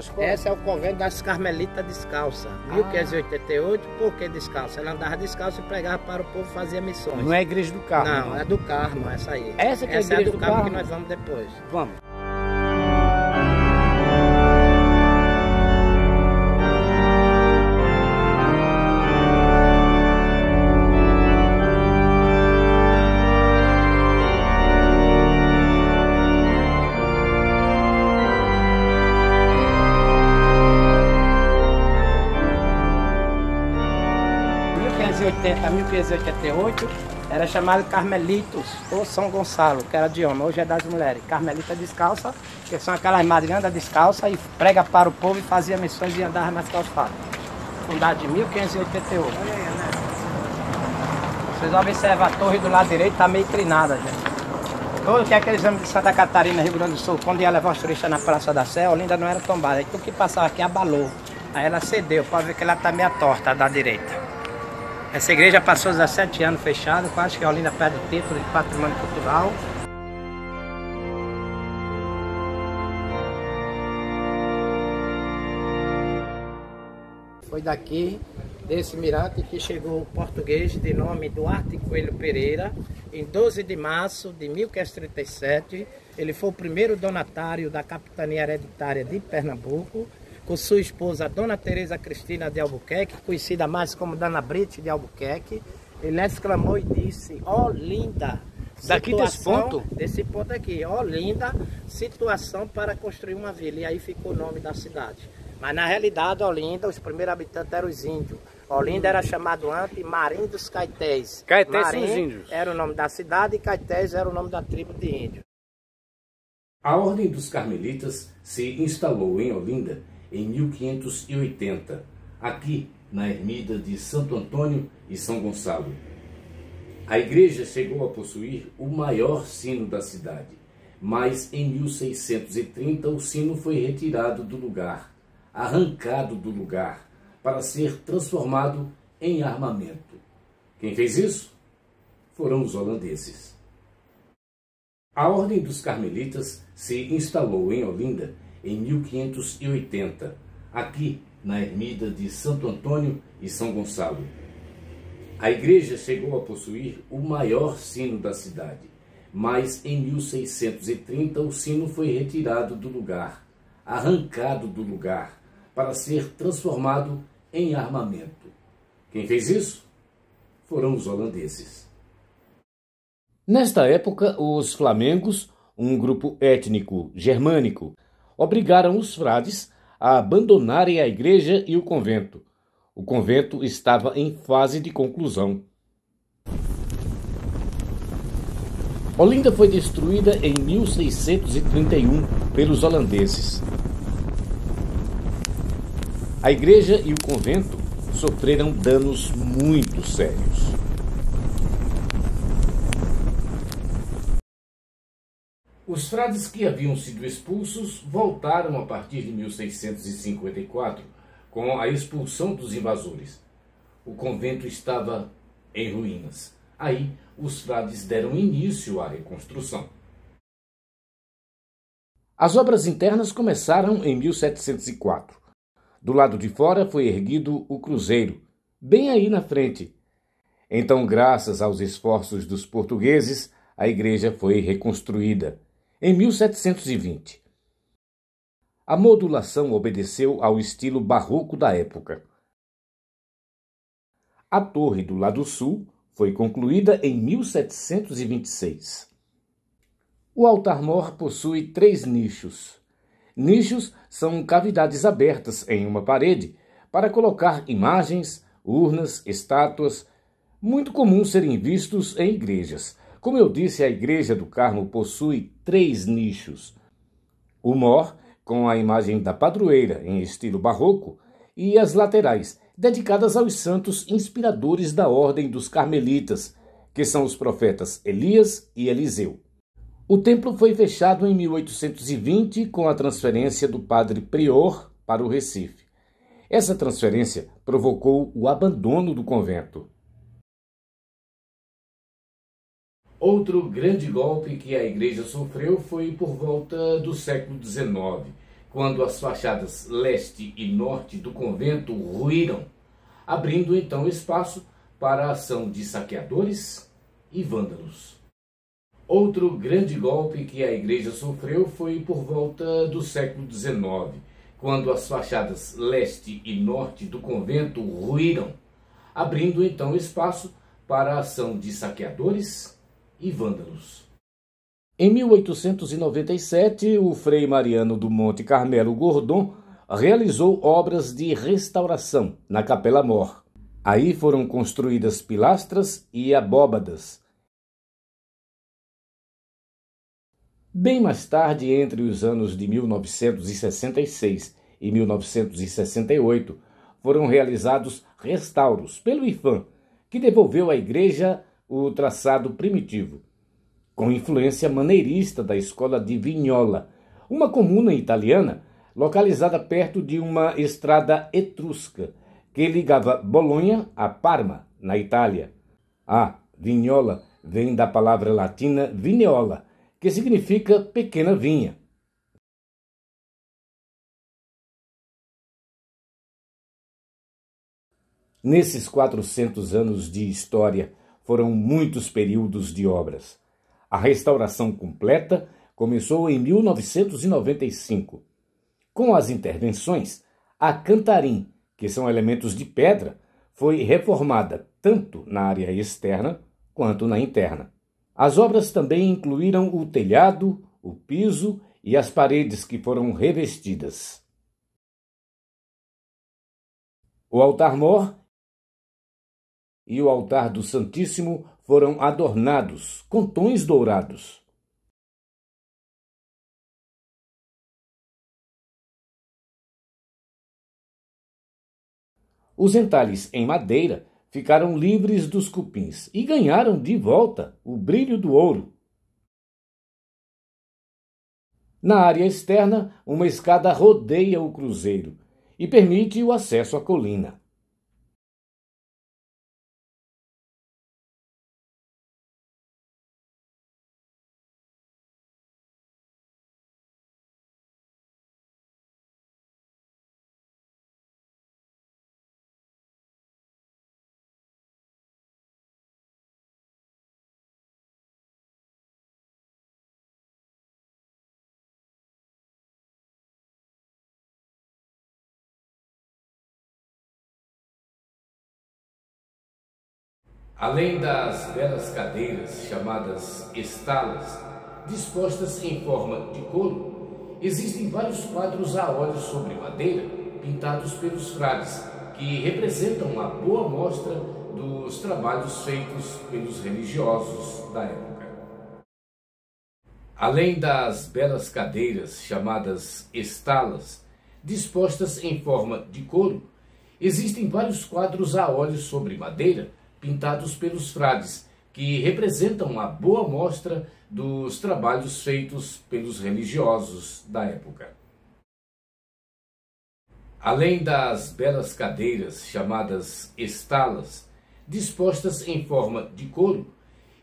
nós. Esse é o convento das Carmelitas Descalça. 1588, por que descalça? Ela andava descalça e pregava para o povo fazer missões. Não é a Igreja do Carmo? Não, é do Carmo, essa aí. Essa que é a Essa Igreja é do do Carmo Carmo? que nós vamos depois. Vamos. A 1588 era chamado Carmelitos ou São Gonçalo, que era de homem, hoje é das mulheres. Carmelita descalça, que são aquelas madriganas descalças e prega para o povo e fazia missões e andava nas calçadas. Fundado de 1588. Olha aí, né? Vocês observam a torre do lado direito, está meio inclinada, gente. Todo que aqueles homens de Santa Catarina, Rio Grande do Sul, quando ia levar os turistas na Praça da Sé, Olinda não era tombada. Aí tudo que passava aqui abalou. Aí ela cedeu, pode ver que ela está meio torta da direita. Essa igreja passou 17 anos fechada, quase que a Olinda perde o título de Patrimônio Cultural. Foi daqui, desse mirante, que chegou o português de nome Duarte Coelho Pereira, em 12 de março de 1537. Ele foi o primeiro donatário da capitania hereditária de Pernambuco, com sua esposa Dona Teresa Cristina de Albuquerque, conhecida mais como Dona Brite de Albuquerque. Ele exclamou e disse: ó linda, daqui desse ponto? Desse ponto aqui, ó linda situação para construir uma vila. E aí ficou o nome da cidade. Mas na realidade, Olinda, os primeiros habitantes eram os índios. Olinda era chamado antes Marim dos Caetés. Caetés são os índios. Era o nome da cidade e Caetés era o nome da tribo de índio. A Ordem dos Carmelitas se instalou em Olinda em 1580, aqui na ermida de Santo Antônio e São Gonçalo. A igreja chegou a possuir o maior sino da cidade, mas em 1630 o sino foi retirado do lugar, arrancado do lugar, para ser transformado em armamento. Quem fez isso? Foram os holandeses. A Ordem dos Carmelitas se instalou em Olinda em 1580, aqui na ermida de Santo Antônio e São Gonçalo. A igreja chegou a possuir o maior sino da cidade, mas em 1630 o sino foi retirado do lugar, arrancado do lugar, para ser transformado em armamento. Quem fez isso? Foram os holandeses. Nesta época, os flamengos, um grupo étnico germânico, obrigaram os frades a abandonarem a igreja e o convento. O convento estava em fase de conclusão. Olinda foi destruída em 1631 pelos holandeses. A igreja e o convento sofreram danos muito sérios. Os frades que haviam sido expulsos voltaram a partir de 1654, com a expulsão dos invasores. O convento estava em ruínas. Aí, os frades deram início à reconstrução. As obras internas começaram em 1704. Do lado de fora foi erguido o cruzeiro, bem aí na frente. Então, graças aos esforços dos portugueses, a igreja foi reconstruída em 1720. A modulação obedeceu ao estilo barroco da época. A torre do lado sul foi concluída em 1726. O altar-mor possui 3 nichos. Nichos são cavidades abertas em uma parede para colocar imagens, urnas, estátuas, muito comum serem vistos em igrejas. Como eu disse, a Igreja do Carmo possui 3 nichos. O mor, com a imagem da padroeira em estilo barroco, e as laterais, dedicadas aos santos inspiradores da Ordem dos Carmelitas, que são os profetas Elias e Eliseu. O templo foi fechado em 1820 com a transferência do padre prior para o Recife. Essa transferência provocou o abandono do convento. Outro grande golpe que a igreja sofreu foi por volta do século XIX, quando as fachadas leste e norte do convento ruíram, abrindo então espaço para a ação de saqueadores e vândalos. Outro grande golpe que a igreja sofreu foi por volta do século XIX, quando as fachadas leste e norte do convento ruíram, abrindo então espaço para a ação de saqueadores e vândalos. Em 1897, o Frei Mariano do Monte Carmelo Gordon realizou obras de restauração na Capela Mor. Aí foram construídas pilastras e abóbadas. Bem mais tarde, entre os anos de 1966 e 1968, foram realizados restauros pelo IPHAN, que devolveu à igreja o traçado primitivo, com influência maneirista da escola de Vignola, uma comuna italiana localizada perto de uma estrada etrusca que ligava Bolonha a Parma, na Itália. Vignola vem da palavra latina vineola, que significa pequena vinha. Nesses 400 anos de história, foram muitos períodos de obras. A restauração completa começou em 1995. Com as intervenções, a cantarim, que são elementos de pedra, foi reformada tanto na área externa quanto na interna. As obras também incluíram o telhado, o piso e as paredes que foram revestidas. O altar-mor e o altar do Santíssimo foram adornados com tons dourados. Os entalhes em madeira ficaram livres dos cupins e ganharam de volta o brilho do ouro. Na área externa, uma escada rodeia o cruzeiro e permite o acesso à colina. Além das belas cadeiras chamadas estalas, dispostas em forma de couro, existem vários quadros a óleo sobre madeira pintados pelos frades, que representam uma boa mostra dos trabalhos feitos pelos religiosos da época. Além das belas cadeiras chamadas estalas, dispostas em forma de couro, existem vários quadros a óleo sobre madeira pintados pelos frades, que representam uma boa mostra dos trabalhos feitos pelos religiosos da época. Além das belas cadeiras chamadas estalas, dispostas em forma de couro,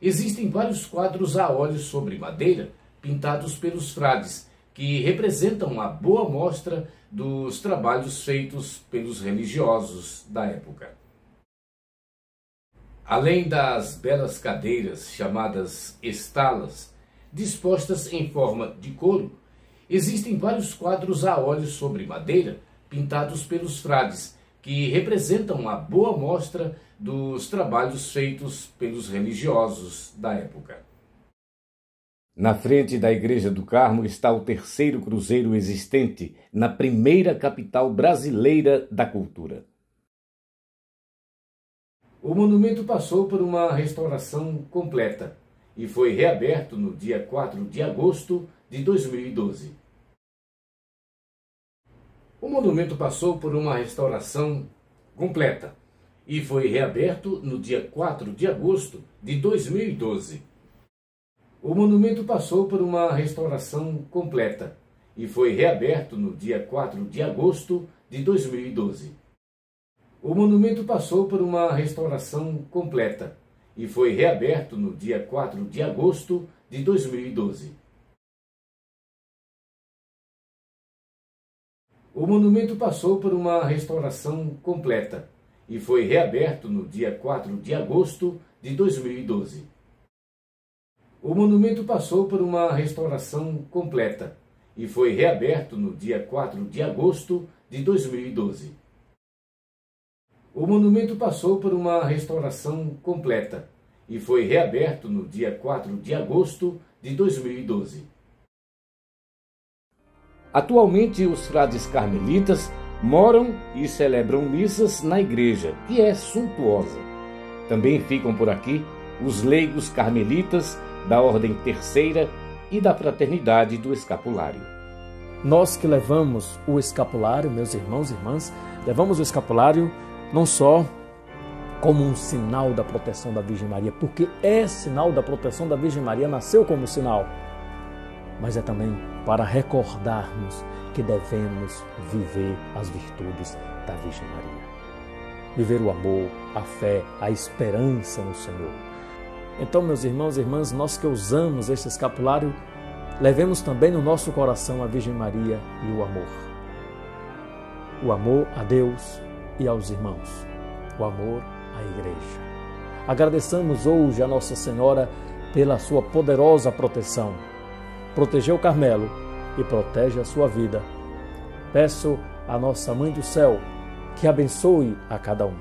existem vários quadros a óleo sobre madeira pintados pelos frades, que representam uma boa mostra dos trabalhos feitos pelos religiosos da época. Além das belas cadeiras chamadas estalas, dispostas em forma de couro, existem vários quadros a óleo sobre madeira pintados pelos frades, que representam uma boa mostra dos trabalhos feitos pelos religiosos da época. Na frente da Igreja do Carmo está o terceiro cruzeiro existente na primeira capital brasileira da cultura. O monumento passou por uma restauração completa e foi reaberto no dia 4 de agosto de 2012. O monumento passou por uma restauração completa e foi reaberto no dia 4 de agosto de 2012. O monumento passou por uma restauração completa e foi reaberto no dia 4 de agosto de 2012. O monumento passou por uma restauração completa e foi reaberto no dia 4 de agosto de 2012. O monumento passou por uma restauração completa e foi reaberto no dia 4 de agosto de 2012. O monumento passou por uma restauração completa e foi reaberto no dia 4 de agosto de 2012. O monumento passou por uma restauração completa e foi reaberto no dia 4 de agosto de 2012. Atualmente, os frades carmelitas moram e celebram missas na igreja, que é suntuosa. Também ficam por aqui os leigos carmelitas da Ordem Terceira e da Fraternidade do Escapulário. Nós que levamos o escapulário, meus irmãos e irmãs, levamos o escapulário não só como um sinal da proteção da Virgem Maria, porque é sinal da proteção da Virgem Maria, nasceu como sinal, mas é também para recordarmos que devemos viver as virtudes da Virgem Maria. Viver o amor, a fé, a esperança no Senhor. Então, meus irmãos e irmãs, nós que usamos este escapulário, levemos também no nosso coração a Virgem Maria e o amor. O amor a Deus e aos irmãos. O amor à Igreja. Agradeçamos hoje a Nossa Senhora pela sua poderosa proteção. Protegeu o Carmelo e protege a sua vida. Peço à Nossa Mãe do Céu que abençoe a cada um.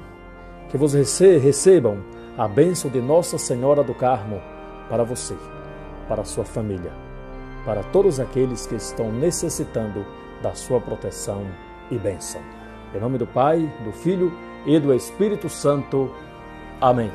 Que vocês recebam a bênção de Nossa Senhora do Carmo para você, para a sua família, para todos aqueles que estão necessitando da sua proteção e bênção. Em nome do Pai, do Filho e do Espírito Santo. Amém.